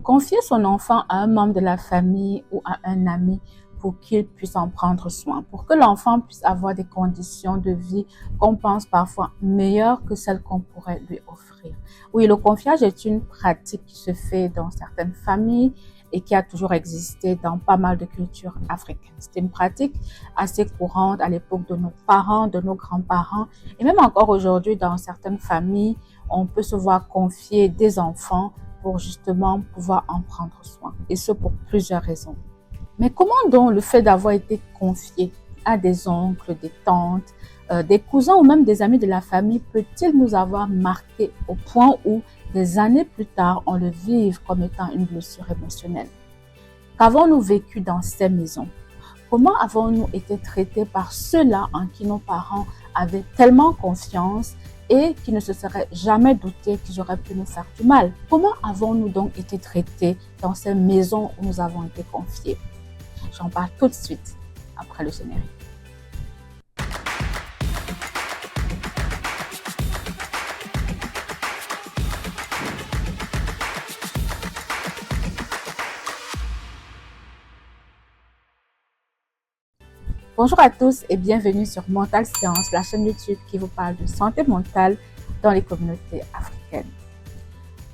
Confier son enfant à un membre de la famille ou à un ami pour qu'il puisse en prendre soin, pour que l'enfant puisse avoir des conditions de vie qu'on pense parfois meilleures que celles qu'on pourrait lui offrir. Oui, le confiage est une pratique qui se fait dans certaines familles et qui a toujours existé dans pas mal de cultures africaines. C'était une pratique assez courante à l'époque de nos parents, de nos grands-parents et même encore aujourd'hui dans certaines familles, on peut se voir confier des enfants pour justement pouvoir en prendre soin et ce pour plusieurs raisons. Mais comment donc le fait d'avoir été confié à des oncles, des tantes, des cousins ou même des amis de la famille peut-il nous avoir marqué au point où des années plus tard on le vive comme étant une blessure émotionnelle? Qu'avons-nous vécu dans ces maisons? Comment avons-nous été traités par ceux-là en qui nos parents avaient tellement confiance et qui ne se seraient jamais doutés qu'ils auraient pu nous faire du mal? Comment avons-nous donc été traités dans ces maisons où nous avons été confiés? J'en parle tout de suite après le générique. Bonjour à tous et bienvenue sur Mental Science, la chaîne YouTube qui vous parle de santé mentale dans les communautés africaines.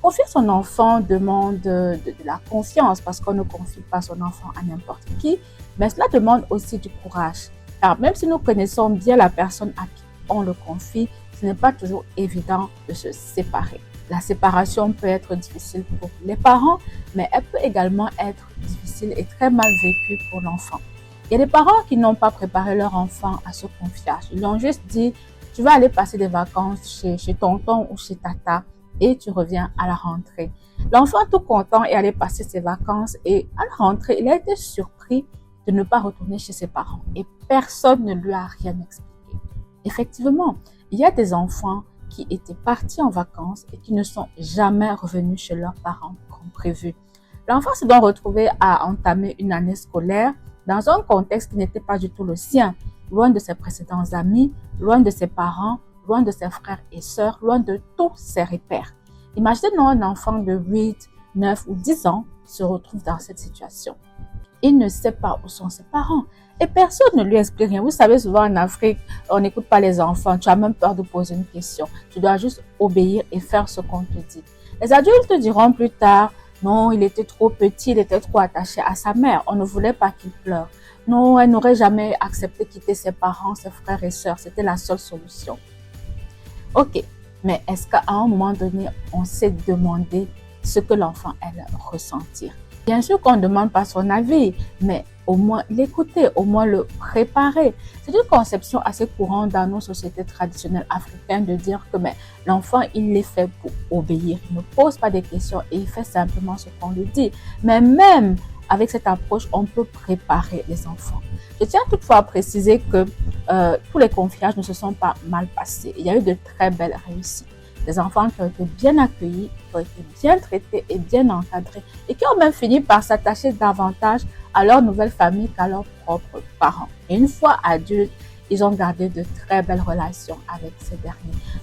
Confier son enfant demande de la confiance parce qu'on ne confie pas son enfant à n'importe qui, mais cela demande aussi du courage. Car même si nous connaissons bien la personne à qui on le confie, ce n'est pas toujours évident de se séparer. La séparation peut être difficile pour les parents, mais elle peut également être difficile et très mal vécue pour l'enfant. Il y a des parents qui n'ont pas préparé leur enfant à ce confiage. Ils lui ont juste dit, tu vas aller passer des vacances chez tonton ou chez tata et tu reviens à la rentrée. L'enfant tout content est allé passer ses vacances et à la rentrée, il a été surpris de ne pas retourner chez ses parents et personne ne lui a rien expliqué. Effectivement, il y a des enfants qui étaient partis en vacances et qui ne sont jamais revenus chez leurs parents comme prévu. L'enfant s'est donc retrouvé à entamer une année scolaire dans un contexte qui n'était pas du tout le sien, loin de ses précédents amis, loin de ses parents, loin de ses frères et sœurs, loin de tous ses repères. Imaginez un enfant de 8, 9 ou 10 ans qui se retrouve dans cette situation. Il ne sait pas où sont ses parents et personne ne lui explique rien. Vous savez, souvent en Afrique, on n'écoute pas les enfants. Tu as même peur de poser une question. Tu dois juste obéir et faire ce qu'on te dit. Les adultes te diront plus tard, non, il était trop petit, il était trop attaché à sa mère. On ne voulait pas qu'il pleure. Non, elle n'aurait jamais accepté quitter ses parents, ses frères et sœurs. C'était la seule solution. Ok, mais est-ce qu'à un moment donné, on s'est demandé ce que l'enfant allait ressentir? Bien sûr qu'on ne demande pas son avis, mais au moins l'écouter, au moins le préparer. C'est une conception assez courante dans nos sociétés traditionnelles africaines de dire que l'enfant, il est fait pour obéir. Il ne pose pas des questions et il fait simplement ce qu'on lui dit. Mais même avec cette approche, on peut préparer les enfants. Je tiens toutefois à préciser que tous les confiages ne se sont pas mal passés. Il y a eu de très belles réussites. Des enfants qui ont été bien accueillis, qui ont été bien traités et bien encadrés et qui ont même fini par s'attacher davantage à leur nouvelle famille qu'à leurs propres parents. Et une fois adultes, ils ont gardé de très belles relations avec ces derniers.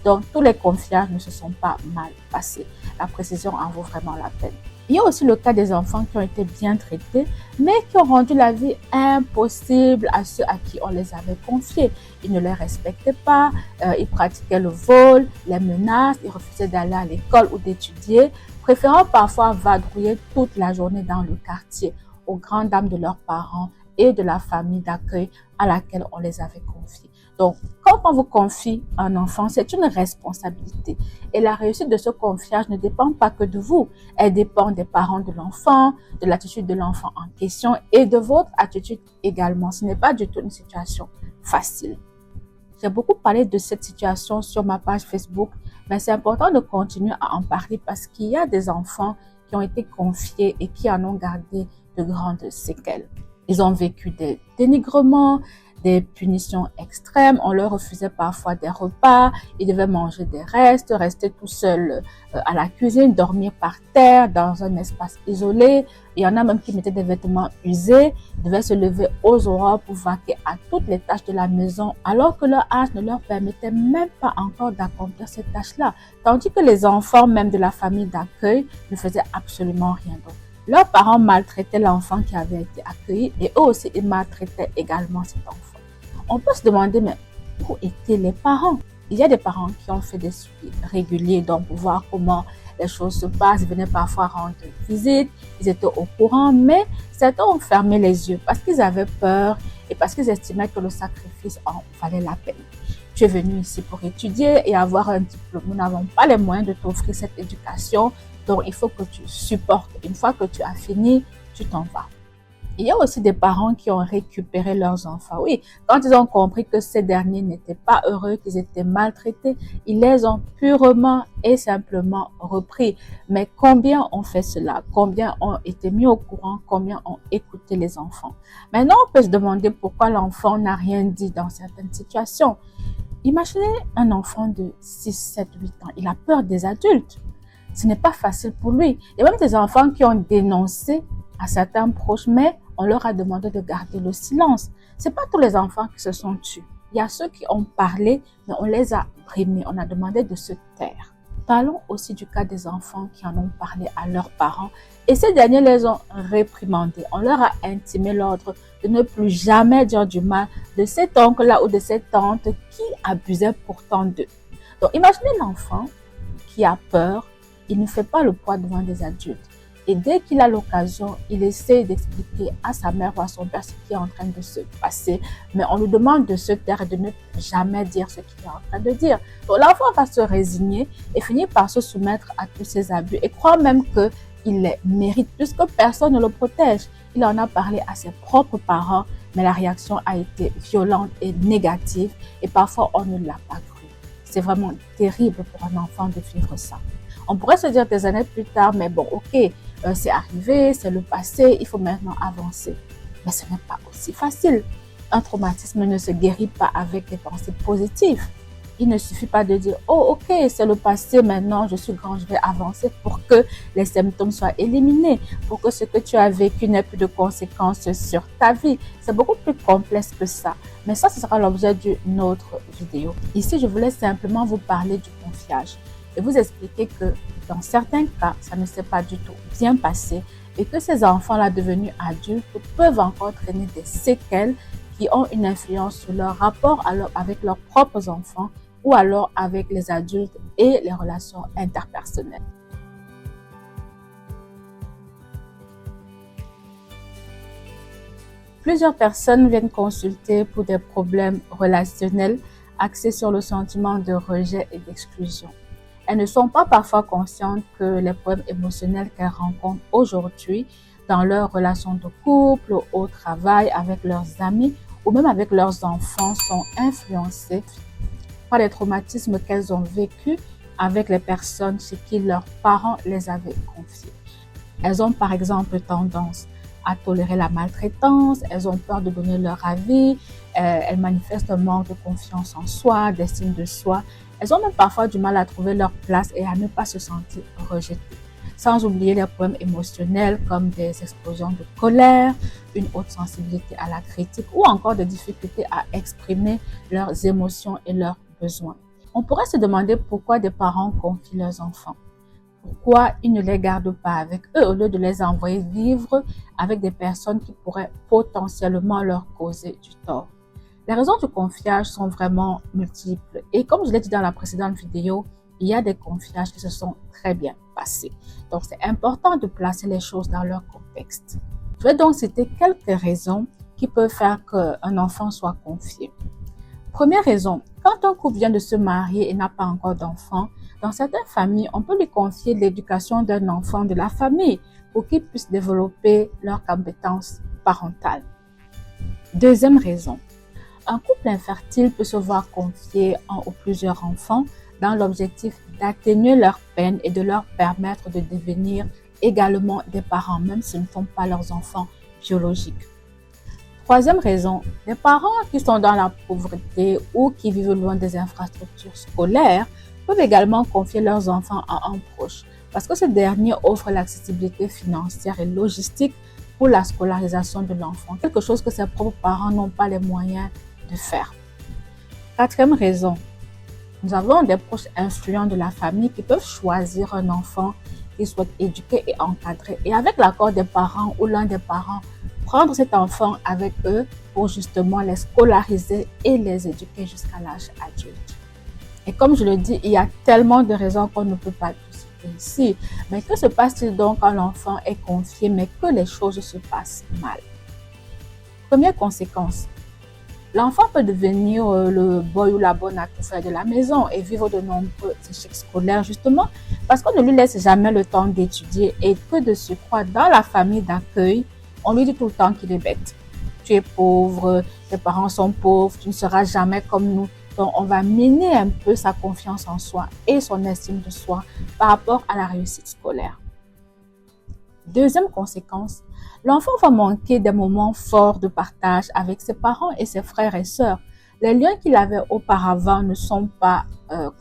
Donc, tous les confiages ne se sont pas mal passés. La précision en vaut vraiment la peine. Il y a aussi le cas des enfants qui ont été bien traités, mais qui ont rendu la vie impossible à ceux à qui on les avait confiés. Ils ne les respectaient pas, ils pratiquaient le vol, les menaces, ils refusaient d'aller à l'école ou d'étudier, préférant parfois vadrouiller toute la journée dans le quartier, aux grandes dames de leurs parents et de la famille d'accueil à laquelle on les avait confiés. Donc, quand on vous confie un enfant, c'est une responsabilité. Et la réussite de ce confiage ne dépend pas que de vous. Elle dépend des parents de l'enfant, de l'attitude de l'enfant en question et de votre attitude également. Ce n'est pas du tout une situation facile. J'ai beaucoup parlé de cette situation sur ma page Facebook, mais c'est important de continuer à en parler parce qu'il y a des enfants qui ont été confiés et qui en ont gardé de grandes séquelles. Ils ont vécu des dénigrements, des punitions extrêmes. On leur refusait parfois des repas. Ils devaient manger des restes, rester tout seuls à la cuisine, dormir par terre dans un espace isolé. Il y en a même qui mettaient des vêtements usés, devaient se lever aux aurores pour vaquer à toutes les tâches de la maison, alors que leur âge ne leur permettait même pas encore d'accomplir ces tâches-là. Tandis que les enfants même de la famille d'accueil ne faisaient absolument rien d'autre. Leurs parents maltraitaient l'enfant qui avait été accueilli et eux aussi, ils maltraitaient également cet enfant. On peut se demander, mais où étaient les parents? Il y a des parents qui ont fait des suivis réguliers, donc pour voir comment les choses se passent. Ils venaient parfois rendre visite, ils étaient au courant, mais certains ont fermé les yeux parce qu'ils avaient peur et parce qu'ils estimaient que le sacrifice en valait la peine. Tu es venu ici pour étudier et avoir un diplôme. Nous n'avons pas les moyens de t'offrir cette éducation, donc il faut que tu supportes. Une fois que tu as fini, tu t'en vas. Il y a aussi des parents qui ont récupéré leurs enfants. Oui, quand ils ont compris que ces derniers n'étaient pas heureux, qu'ils étaient maltraités, ils les ont purement et simplement repris. Mais combien ont fait cela? Combien ont été mis au courant? Combien ont écouté les enfants? Maintenant, on peut se demander pourquoi l'enfant n'a rien dit dans certaines situations. Imaginez un enfant de 6, 7, 8 ans. Il a peur des adultes. Ce n'est pas facile pour lui. Il y a même des enfants qui ont dénoncé à certains proches, mais on leur a demandé de garder le silence. C'est pas tous les enfants qui se sont tus. Il y a ceux qui ont parlé, mais on les a brimés. On a demandé de se taire. Parlons aussi du cas des enfants qui en ont parlé à leurs parents et ces derniers les ont réprimandés. On leur a intimé l'ordre de ne plus jamais dire du mal de cet oncle-là ou de cette tante qui abusait pourtant d'eux. Donc imaginez l'enfant qui a peur, il ne fait pas le poids devant des adultes. Et dès qu'il a l'occasion, il essaie d'expliquer à sa mère ou à son père ce qui est en train de se passer. Mais on lui demande de se taire et de ne jamais dire ce qu'il est en train de dire. Donc l'enfant va se résigner et finir par se soumettre à tous ces abus et croire même qu'il les mérite puisque personne ne le protège. Il en a parlé à ses propres parents, mais la réaction a été violente et négative et parfois on ne l'a pas cru. C'est vraiment terrible pour un enfant de vivre ça. On pourrait se dire des années plus tard, mais bon, ok, c'est arrivé, c'est le passé, il faut maintenant avancer. Mais ce n'est pas aussi facile. Un traumatisme ne se guérit pas avec des pensées positives. Il ne suffit pas de dire, oh ok, c'est le passé, maintenant je suis grand, je vais avancer pour que les symptômes soient éliminés, pour que ce que tu as vécu n'ait plus de conséquences sur ta vie. C'est beaucoup plus complexe que ça. Mais ça, ce sera l'objet d'une autre vidéo. Ici, je voulais simplement vous parler du confiage et vous expliquer que dans certains cas, ça ne s'est pas du tout bien passé et que ces enfants-là devenus adultes peuvent encore traîner des séquelles qui ont une influence sur leur rapport avec leurs propres enfants ou alors avec les adultes et les relations interpersonnelles. Plusieurs personnes viennent consulter pour des problèmes relationnels axés sur le sentiment de rejet et d'exclusion. Elles ne sont pas parfois conscientes que les problèmes émotionnels qu'elles rencontrent aujourd'hui dans leurs relations de couple, au travail, avec leurs amis ou même avec leurs enfants sont influencés par les traumatismes qu'elles ont vécus avec les personnes chez qui leurs parents les avaient confiés. Elles ont par exemple tendance à tolérer la maltraitance, elles ont peur de donner leur avis, elles manifestent un manque de confiance en soi, d'estime de soi. Elles ont même parfois du mal à trouver leur place et à ne pas se sentir rejetées. Sans oublier les problèmes émotionnels comme des explosions de colère, une haute sensibilité à la critique ou encore des difficultés à exprimer leurs émotions et leurs besoins. On pourrait se demander pourquoi des parents confient leurs enfants. Pourquoi ils ne les gardent pas avec eux au lieu de les envoyer vivre avec des personnes qui pourraient potentiellement leur causer du tort. Les raisons du confiage sont vraiment multiples et comme je l'ai dit dans la précédente vidéo, il y a des confiages qui se sont très bien passés. Donc c'est important de placer les choses dans leur contexte. Je vais donc citer quelques raisons qui peuvent faire qu'un enfant soit confié. Première raison, quand un couple vient de se marier et n'a pas encore d'enfant, dans certaines familles, on peut lui confier l'éducation d'un enfant de la famille pour qu'il puisse développer leurs compétences parentales. Deuxième raison, un couple infertile peut se voir confier un ou plusieurs enfants dans l'objectif d'atténuer leur peine et de leur permettre de devenir également des parents, même s'ils ne sont pas leurs enfants biologiques. Troisième raison, les parents qui sont dans la pauvreté ou qui vivent loin des infrastructures scolaires peuvent également confier leurs enfants à un proche parce que ce dernier offre l'accessibilité financière et logistique pour la scolarisation de l'enfant, quelque chose que ses propres parents n'ont pas les moyens de faire. Quatrième raison, nous avons des proches influents de la famille qui peuvent choisir un enfant qu'ils souhaitent éduquer et encadrer et avec l'accord des parents ou l'un des parents, prendre cet enfant avec eux pour justement les scolariser et les éduquer jusqu'à l'âge adulte. Et comme je le dis, il y a tellement de raisons qu'on ne peut pas tout citer ici. Mais que se passe-t-il donc quand l'enfant est confié mais que les choses se passent mal? Première conséquence, l'enfant peut devenir le boy ou la bonne à tout faire de la maison et vivre de nombreux échecs scolaires justement parce qu'on ne lui laisse jamais le temps d'étudier et que de surcroît dans la famille d'accueil, on lui dit tout le temps qu'il est bête. Tu es pauvre, tes parents sont pauvres, tu ne seras jamais comme nous. Donc, on va miner un peu sa confiance en soi et son estime de soi par rapport à la réussite scolaire. Deuxième conséquence, l'enfant va manquer des moments forts de partage avec ses parents et ses frères et sœurs. Les liens qu'il avait auparavant ne sont pas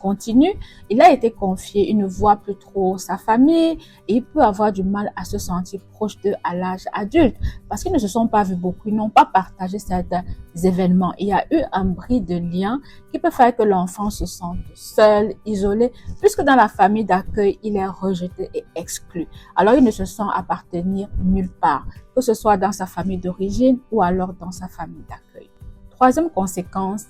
continus. Il a été confié, il ne voit plus trop sa famille et il peut avoir du mal à se sentir proche d'eux à l'âge adulte parce qu'ils ne se sont pas vus beaucoup, ils n'ont pas partagé certains événements. Il y a eu un bris de lien qui peut faire que l'enfant se sente seul, isolé, puisque dans la famille d'accueil, il est rejeté et exclu. Alors, il ne se sent appartenir nulle part, que ce soit dans sa famille d'origine ou alors dans sa famille d'accueil. Troisième conséquence,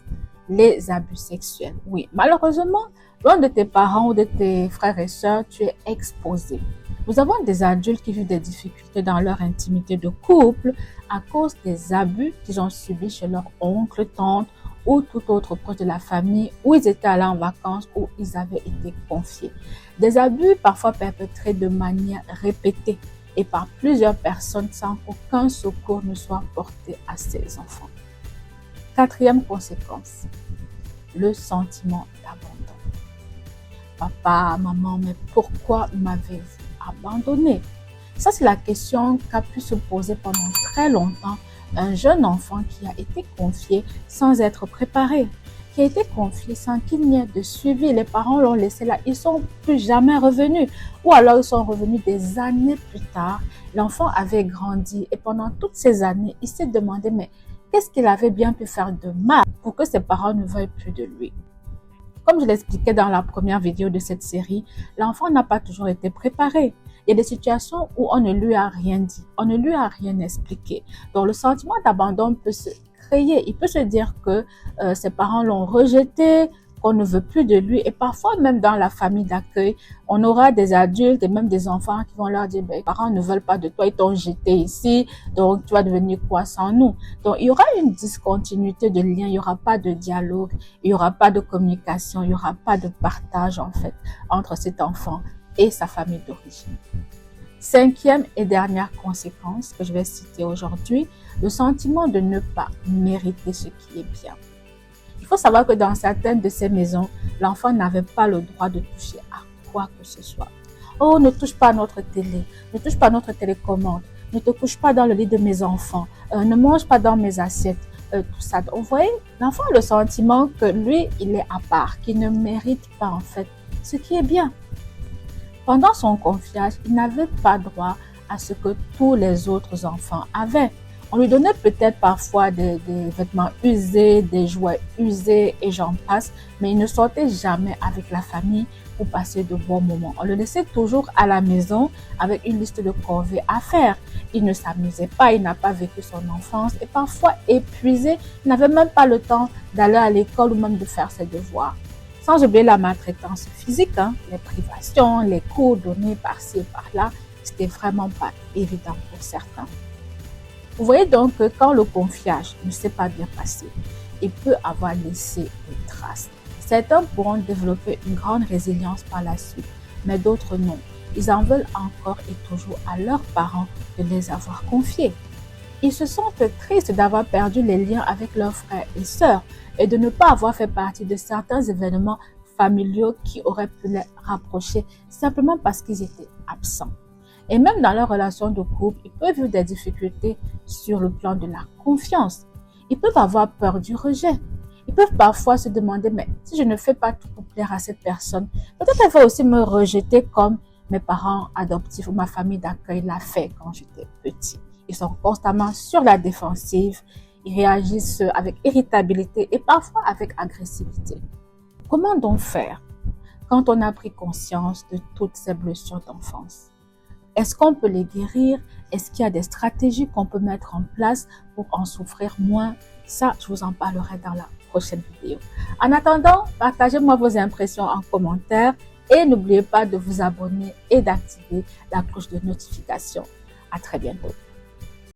les abus sexuels. Oui, malheureusement, loin de tes parents ou de tes frères et sœurs, tu es exposé. Nous avons des adultes qui vivent des difficultés dans leur intimité de couple à cause des abus qu'ils ont subis chez leur oncle, tante ou tout autre proche de la famille où ils étaient allés en vacances ou ils avaient été confiés. Des abus parfois perpétrés de manière répétée et par plusieurs personnes sans qu'aucun secours ne soit porté à ces enfants. Quatrième conséquence, le sentiment d'abandon. Papa, maman, mais pourquoi m'avez-vous abandonné? Ça, c'est la question qu'a pu se poser pendant très longtemps un jeune enfant qui a été confié sans être préparé, qui a été confié sans qu'il n'y ait de suivi. Les parents l'ont laissé là, ils ne sont plus jamais revenus. Ou alors ils sont revenus des années plus tard. L'enfant avait grandi et pendant toutes ces années, il s'est demandé, mais qu'est-ce qu'il avait bien pu faire de mal pour que ses parents ne veuillent plus de lui? Comme je l'expliquais dans la première vidéo de cette série, l'enfant n'a pas toujours été préparé. Il y a des situations où on ne lui a rien dit, on ne lui a rien expliqué. Donc le sentiment d'abandon peut se créer. Il peut se dire que ses parents l'ont rejeté, qu'on ne veut plus de lui. Et parfois, même dans la famille d'accueil, on aura des adultes et même des enfants qui vont leur dire, les parents ne veulent pas de toi, ils t'ont jeté ici, donc tu vas devenir quoi sans nous? Donc, il y aura une discontinuité de lien, il n'y aura pas de dialogue, il n'y aura pas de communication, il n'y aura pas de partage, en fait, entre cet enfant et sa famille d'origine. Cinquième et dernière conséquence que je vais citer aujourd'hui, le sentiment de ne pas mériter ce qui est bien. Il faut savoir que dans certaines de ces maisons, l'enfant n'avait pas le droit de toucher à quoi que ce soit. Oh, ne touche pas à notre télé, ne touche pas à notre télécommande, ne te couche pas dans le lit de mes enfants, ne mange pas dans mes assiettes, tout ça. Donc, vous voyez, l'enfant a le sentiment que lui, il est à part, qu'il ne mérite pas en fait ce qui est bien. Pendant son confiage, il n'avait pas droit à ce que tous les autres enfants avaient. On lui donnait peut-être parfois des vêtements usés, des jouets usés et j'en passe, mais il ne sortait jamais avec la famille pour passer de bons moments. On le laissait toujours à la maison avec une liste de corvées à faire. Il ne s'amusait pas, il n'a pas vécu son enfance et parfois épuisé, il n'avait même pas le temps d'aller à l'école ou même de faire ses devoirs. Sans oublier la maltraitance physique, les privations, les coups donnés par-ci et par-là, c'était vraiment pas évident pour certains. Vous voyez donc que quand le confiage ne s'est pas bien passé, il peut avoir laissé des traces. Certains pourront développer une grande résilience par la suite, mais d'autres non. Ils en veulent encore et toujours à leurs parents de les avoir confiés. Ils se sentent tristes d'avoir perdu les liens avec leurs frères et sœurs et de ne pas avoir fait partie de certains événements familiaux qui auraient pu les rapprocher simplement parce qu'ils étaient absents. Et même dans leur relation de couple, ils peuvent vivre des difficultés sur le plan de la confiance. Ils peuvent avoir peur du rejet. Ils peuvent parfois se demander, mais si je ne fais pas tout pour plaire à cette personne, peut-être elle va aussi me rejeter comme mes parents adoptifs ou ma famille d'accueil l'a fait quand j'étais petit. Ils sont constamment sur la défensive. Ils réagissent avec irritabilité et parfois avec agressivité. Comment donc faire quand on a pris conscience de toutes ces blessures d'enfance? Est-ce qu'on peut les guérir? Est-ce qu'il y a des stratégies qu'on peut mettre en place pour en souffrir moins? Ça, je vous en parlerai dans la prochaine vidéo. En attendant, partagez-moi vos impressions en commentaire et n'oubliez pas de vous abonner et d'activer la cloche de notification. À très bientôt.